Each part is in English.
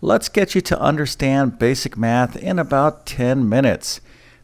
Let's get you to understand basic math in about 10 minutes.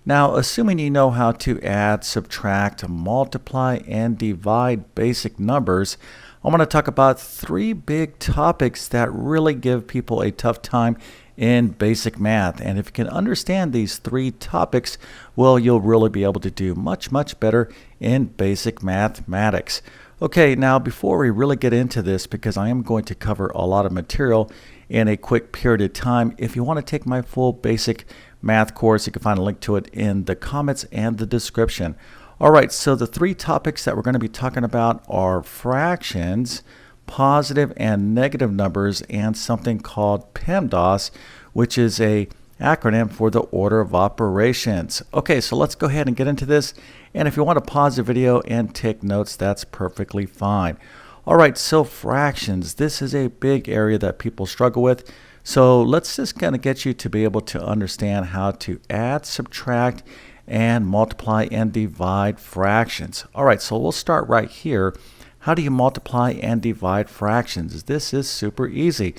Now, assuming you know how to add, subtract, multiply, and divide basic numbers, I'm going to talk about three big topics that really give people a tough time in basic math. And if you can understand these three topics, well, you'll really be able to do much better in basic mathematics. Okay, now before we really get into this, because I am going to cover a lot of material in a quick period of time, if you want to take my full basic math course, you can find a link to it in the comments and the description. Alright, so the three topics that we're going to be talking about are fractions, positive and negative numbers, and something called PEMDAS, which is a acronym for the order of operations. Okay, so let's go ahead and get into this. And if you want to pause the video and take notes, that's perfectly fine. Alright, so fractions. This is a big area that people struggle with. So let's just kind of get you to be able to understand how to add, subtract, and multiply and divide fractions. Alright, so we'll start right here. How do you multiply and divide fractions? This is super easy.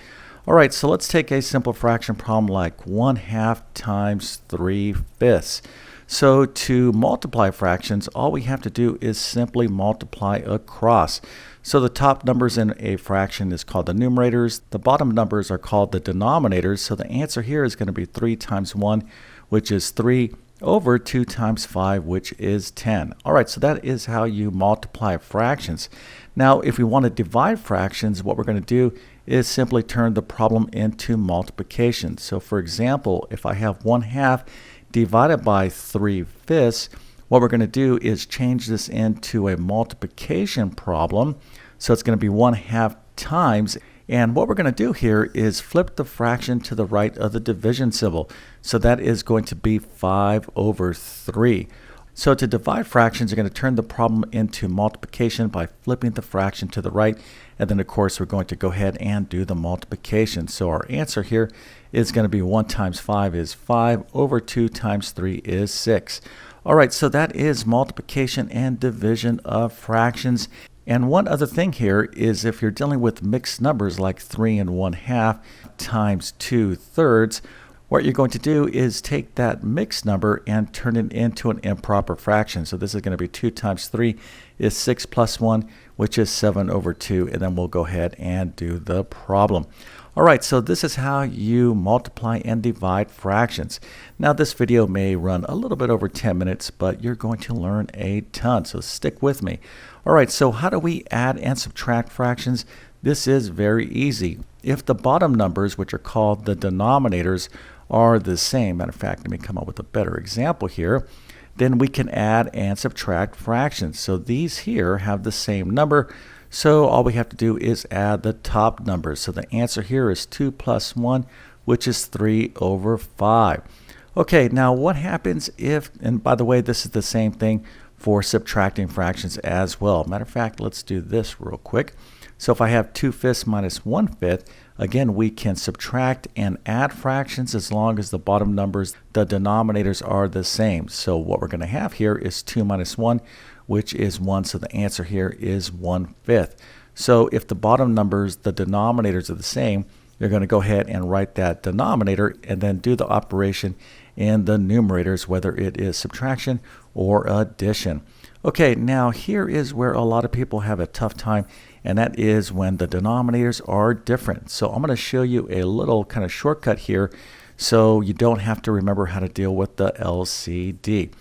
Alright, so let's take a simple fraction problem like 1/2 times 3/5. So to multiply fractions, all we have to do is simply multiply across. So the top numbers in a fraction is called the numerators. The bottom numbers are called the denominators. So the answer here is going to be 3 times 1, which is 3, over 2 times 5, which is 10. Alright, so that is how you multiply fractions. Now, if we want to divide fractions, what we're going to do is simply turn the problem into multiplication. So for example, if I have 1/2 divided by 3/5, what we're going to do is change this into a multiplication problem. So it's going to be 1/2 times. And what we're going to do here is flip the fraction to the right of the division symbol. So that is going to be 5/3. So to divide fractions, you're going to turn the problem into multiplication by flipping the fraction to the right. And then, of course, we're going to go ahead and do the multiplication. So our answer here is going to be 1 times 5 is 5, over 2 times 3 is 6. All right, so that is multiplication and division of fractions. And one other thing here is if you're dealing with mixed numbers like 3 and 1/2 times 2/3, what you're going to do is take that mixed number and turn it into an improper fraction. So this is going to be 2 times 3 is 6 plus 1, which is 7/2. And then we'll go ahead and do the problem. All right, so this is how you multiply and divide fractions. Now this video may run a little bit over 10 minutes, but you're going to learn a ton, so stick with me. All right, so how do we add and subtract fractions? This is very easy. If the bottom numbers, which are called the denominators, are the same, matter of fact, let me come up with a better example here, then we can add and subtract fractions. So these here have the same number. So all we have to do is add the top numbers. So the answer here is 2 plus 1, which is 3/5. Okay, now what happens if, and by the way, this is the same thing for subtracting fractions as well. Matter of fact, let's do this real quick. So if I have 2/5 minus 1/5, again, we can subtract and add fractions as long as the bottom numbers, the denominators, are the same. So what we're going to have here is 2 minus 1, which is 1. So the answer here is 1/5. So if the bottom numbers, the denominators, are the same, you're going to go ahead and write that denominator and then do the operation in the numerators, whether it is subtraction or addition. Okay, now here is where a lot of people have a tough time, and that is when the denominators are different. So I'm going to show you a little kind of shortcut here so you don't have to remember how to deal with the LCD.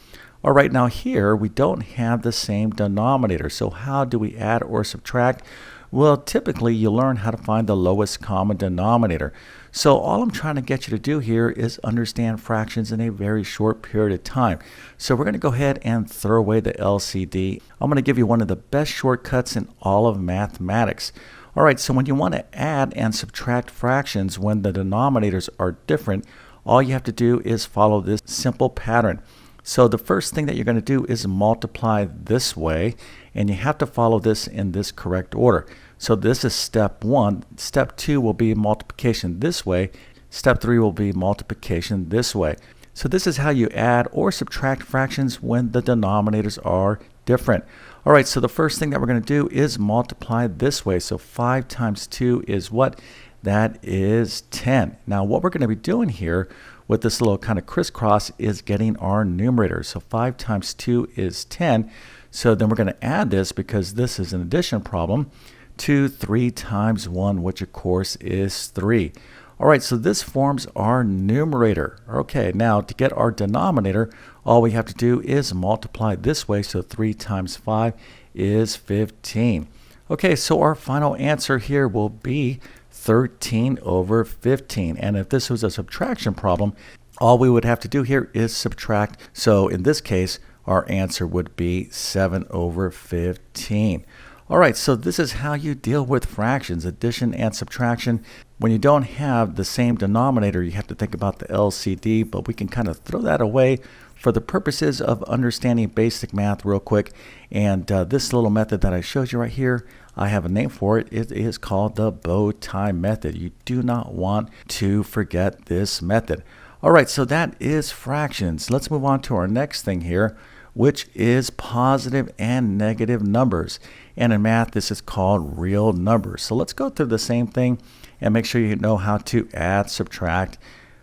All right, now here we don't have the same denominator. So how do we add or subtract? Well, typically you learn how to find the lowest common denominator. So all I'm trying to get you to do here is understand fractions in a very short period of time. So we're going to go ahead and throw away the LCD. I'm going to give you one of the best shortcuts in all of mathematics. All right, so when you want to add and subtract fractions when the denominators are different, all you have to do is follow this simple pattern. So the first thing that you're going to do is multiply this way, and you have to follow this in this correct order. So this is step 1. Step 2 will be multiplication this way. Step 3 will be multiplication this way. So this is how you add or subtract fractions when the denominators are different. All right, so the first thing that we're going to do is multiply this way. So 5 times 2 is what? That is 10. Now what we're going to be doing here with this little kind of crisscross is getting our numerator. So 5 times 2 is 10. So then we're going to add this, because this is an addition problem, to 3 times 1, which of course is 3. All right, so this forms our numerator. Okay, now to get our denominator, all we have to do is multiply this way. So 3 times 5 is 15. Okay, so our final answer here will be 13 over 15. And if this was a subtraction problem, all we would have to do here is subtract. So in this case, our answer would be 7 over 15. All right, so this is how you deal with fractions, addition and subtraction. When you don't have the same denominator, you have to think about the LCD, but we can kind of throw that away for the purposes of understanding basic math real quick. And this little method that I showed you right here, I have a name for it. It is called the bow tie method. You do not want to forget this method. All right, so that is fractions. Let's move on to our next thing here, which is positive and negative numbers. And in math, this is called real numbers. So let's go through the same thing and make sure you know how to add, subtract,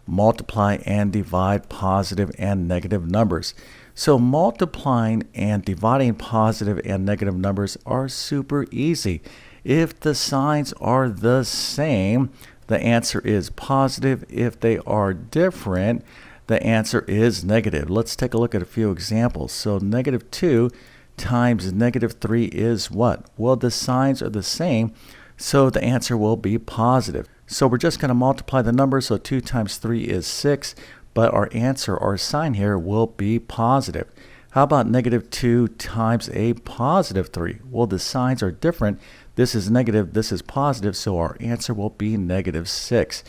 multiply, and divide positive and negative numbers. So multiplying and dividing positive and negative numbers are super easy. If the signs are the same, the answer is positive. If they are different, the answer is negative. Let's take a look at a few examples. So negative 2 times negative 3 is what? Well, the signs are the same, so the answer will be positive. So we're just going to multiply the numbers. So 2 times 3 is 6, but our answer, our sign here, will be positive. How about negative 2 times a positive 3? Well, the signs are different. This is negative, this is positive, so our answer will be negative 6.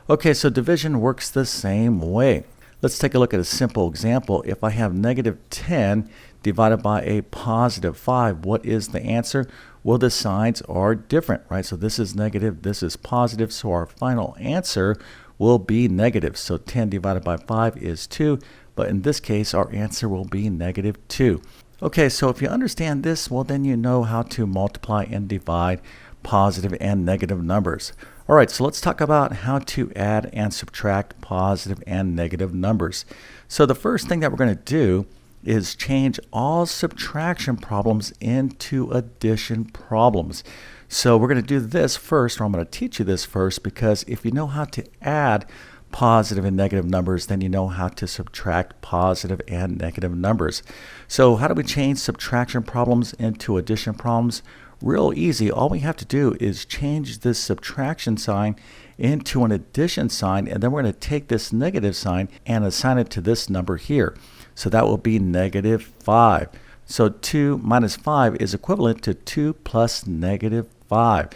Okay, so division works the same way. Let's take a look at a simple example. If I have negative 10 divided by a positive 5, what is the answer? Well, the signs are different, right? So this is negative, this is positive, so our final answer will be negative. So 10 divided by 5 is 2, but in this case, our answer will be negative 2. Okay, so if you understand this, well, then you know how to multiply and divide positive and negative numbers. All right, so let's talk about how to add and subtract positive and negative numbers. So the first thing that we're going to do is change all subtraction problems into addition problems. So we're going to do this first, or I'm going to teach you this first, because if you know how to add positive and negative numbers, then you know how to subtract positive and negative numbers. So how do we change subtraction problems into addition problems? Real easy. All we have to do is change this subtraction sign into an addition sign, and then we're going to take this negative sign and assign it to this number here. So that will be negative 5. So 2 minus 5 is equivalent to 2 plus negative 5.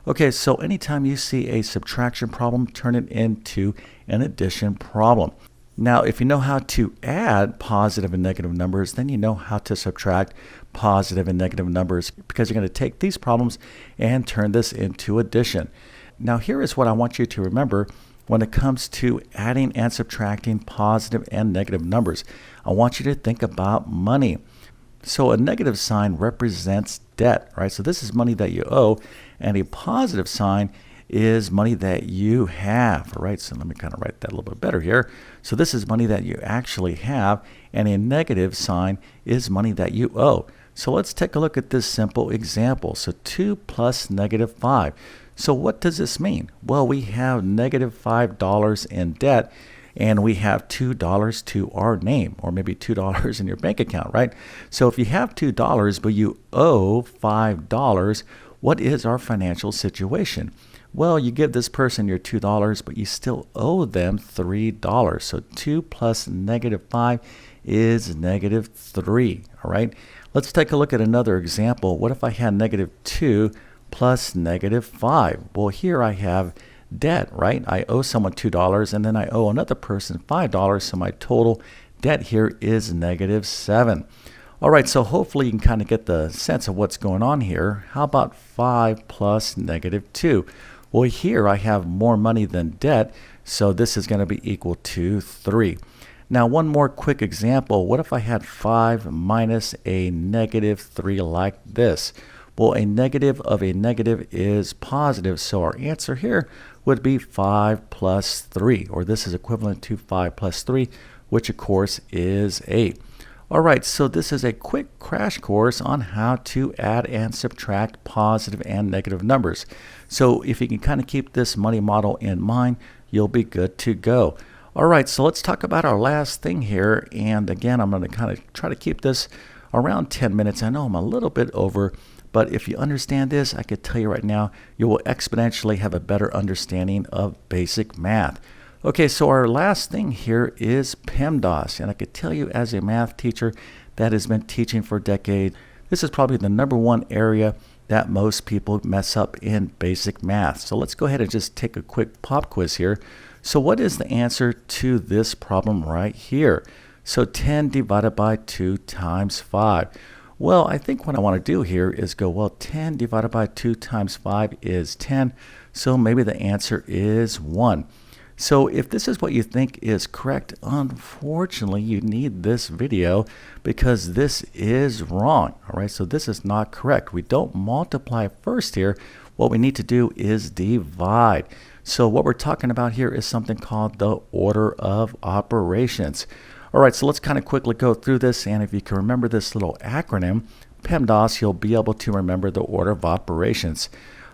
Okay, so anytime you see a subtraction problem, turn it into an addition problem. Now, if you know how to add positive and negative numbers, then you know how to subtract positive and negative numbers, because you're going to take these problems and turn this into addition. Now, here is what I want you to remember when it comes to adding and subtracting positive and negative numbers. I want you to think about money. So a negative sign represents debt, right? So this is money that you owe, and a positive sign is money that you have, right? So let me kind of write that a little bit better here. So this is money that you actually have, and a negative sign is money that you owe. So let's take a look at this simple example. So 2 plus negative 5. So what does this mean? Well, we have negative $5 in debt, and we have $2 to our name, or maybe $2 in your bank account, right? So if you have $2, but you owe $5, what is our financial situation? Well, you give this person your $2, but you still owe them $3. So 2 plus negative 5 is negative 3, all right? Let's take a look at another example. What if I had negative 2 plus negative 5? Well, here I have debt, right? I owe someone $2, and then I owe another person $5, so my total debt here is negative 7. All right, so hopefully you can kind of get the sense of what's going on here. How about 5 plus negative 2? Well, here I have more money than debt, so this is going to be equal to 3. Now, one more quick example. What if I had 5 minus a negative 3 like this? Well, a negative of a negative is positive, so our answer here would be 5 plus 3, or this is equivalent to 5 plus 3, which of course is 8. All right, so this is a quick crash course on how to add and subtract positive and negative numbers. So if you can kind of keep this money model in mind, you'll be good to go. All right, so let's talk about our last thing here. And again, I'm going to kind of try to keep this around 10 minutes. I know I'm a little bit over, but if you understand this, I could tell you right now, you will exponentially have a better understanding of basic math. Okay, so our last thing here is PEMDAS, and I could tell you as a math teacher that has been teaching for decades, this is probably the #1 area that most people mess up in basic math. So let's go ahead and just take a quick pop quiz here. So what is the answer to this problem right here? So 10 divided by 2 times 5. Well, I think what I want to do here is go, well, 10 divided by 2 times 5 is 10, so maybe the answer is 1. So if this is what you think is correct, unfortunately, you need this video because this is wrong. All right, so this is not correct. We don't multiply first here. What we need to do is divide. So what we're talking about here is something called the order of operations. All right, so let's kind of quickly go through this. And if you can remember this little acronym, PEMDAS, you'll be able to remember the order of operations.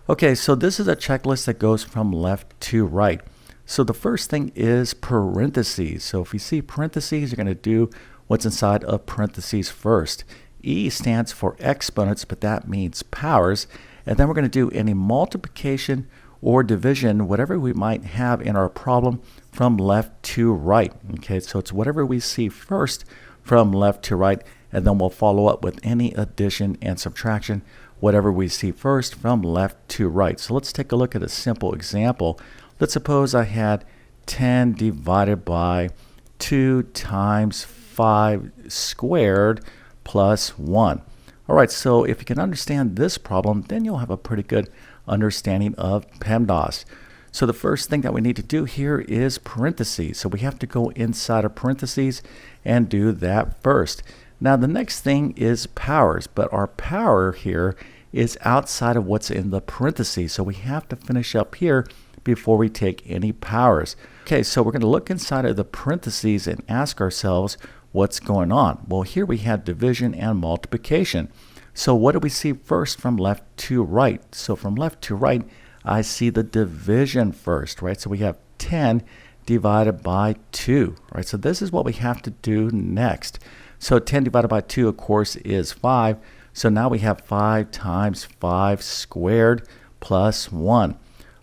Okay, so this is a checklist that goes from left to right. So the first thing is parentheses. So if you see parentheses, you're going to do what's inside of parentheses first. E stands for exponents, but that means powers. And then we're going to do any multiplication or division, whatever we might have in our problem, from left to right. Okay, so it's whatever we see first from left to right, and then we'll follow up with any addition and subtraction, whatever we see first from left to right. So let's take a look at a simple example. Let's suppose I had 10 divided by 2 times 5 squared plus 1. All right, so if you can understand this problem, then you'll have a pretty good understanding of PEMDAS. So the first thing that we need to do here is parentheses. So we have to go inside of parentheses and do that first. Now the next thing is powers, but our power here is outside of what's in the parentheses. So we have to finish up here before we take any powers. Okay, so we're going to look inside of the parentheses and ask ourselves what's going on. Well, here we have division and multiplication. So what do we see first from left to right? So from left to right, I see the division first, right? So we have 10 divided by 2, right? So this is what we have to do next. So 10 divided by 2, of course, is 5. So now we have 5 times 5 squared plus 1.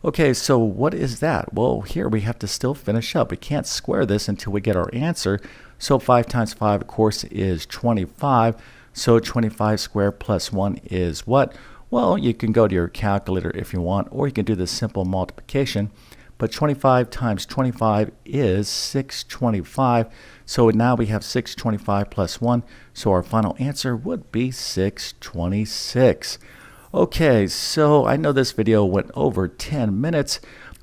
Okay, so what is that? Well, here we have to still finish up. We can't square this until we get our answer. So 5 times 5, of course, is 25. So 25 squared plus 1 is what? Well, you can go to your calculator if you want, or you can do this simple multiplication. But 25 times 25 is 625. So now we have 625 plus 1. So our final answer would be 626. Okay, so I know this video went over 10 minutes,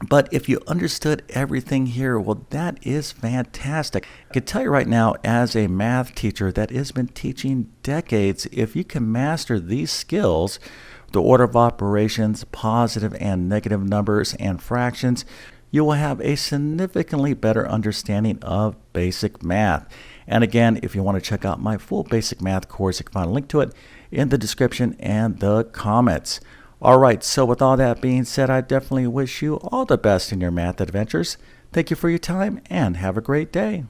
but if you understood everything here, well, that is fantastic. I can tell you right now, as a math teacher that has been teaching decades, if you can master these skills, the order of operations, positive and negative numbers, and fractions, you will have a significantly better understanding of basic math. And again, if you want to check out my full basic math course, you can find a link to it in the description and the comments. All right, so with all that being said, I definitely wish you all the best in your math adventures. Thank you for your time and have a great day.